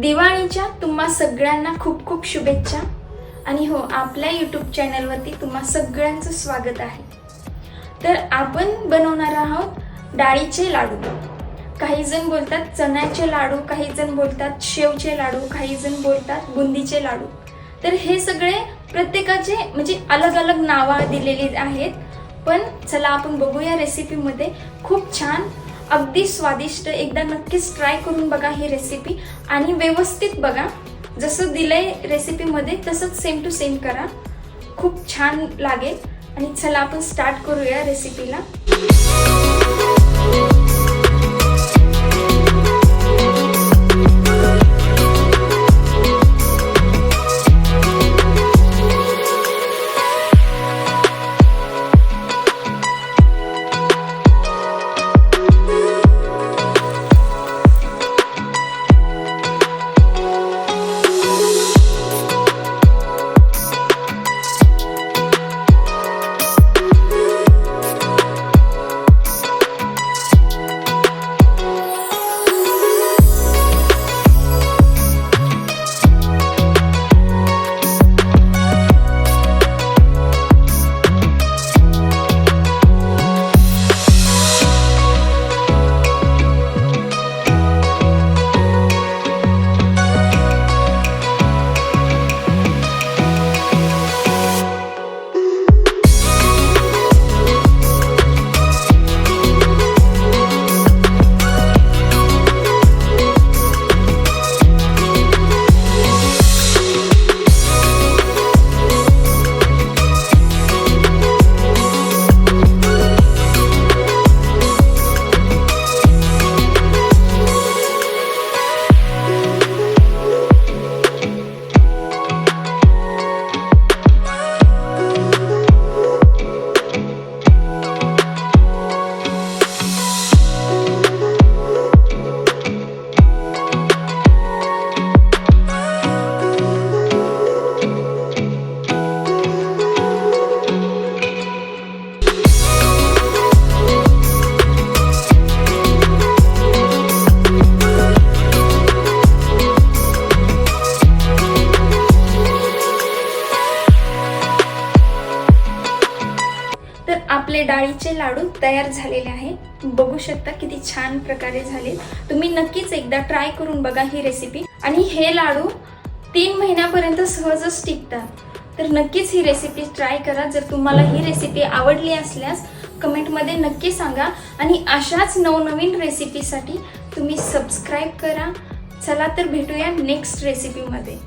दिवाळीच्या तुम्हा सगळ्यांना खूप खूप शुभेच्छा। आणि हो, आपल्या यूट्यूब चॅनलवरती तुम्हा सगळ्यांचं स्वागत आहे। तर आपण बनवणार आहोत डाळीचे लाडू। काही जण बोलतात चण्याचे लाडू, काही जण बोलतात शेवचे लाडू, काही जण बोलतात बुंदीचे लाडू। तर हे सगळे प्रत्येकाचे म्हणजे अलग अलग नावं दिलेली आहेत। पण चला आपण बघूया रेसिपीमध्ये। खूप छान, अगदी स्वादिष्ट, एकदा नक्कीच ट्राय करून बघा ही रेसिपी आणि व्यवस्थित बघा। जसं दिलंय रेसिपीमध्ये तसंच सेम टू सेम करा, खूप छान लागेल। आणि चला आपण स्टार्ट करूया रेसिपीला। तर आपले डाळीचे लाडू तयार झालेले आहे। बघू शकता किती छान प्रकारे झाले। तुम्ही नक्कीच एकदा ट्राय करून बघा ही रेसिपी। आणि हे लाडू 3 महिन्यापर्यंत सहजच टिकतात। तर नक्कीच ही रेसिपी ट्राय करा। जर तुम्हाला ही रेसिपी आवडली असल्यास कमेंटमध्ये नक्की सांगा। आणि अशाच नवनवीन रेसिपीसाठी तुम्ही सबस्क्राईब करा। चला तर भेटूया नेक्स्ट रेसिपीमध्ये।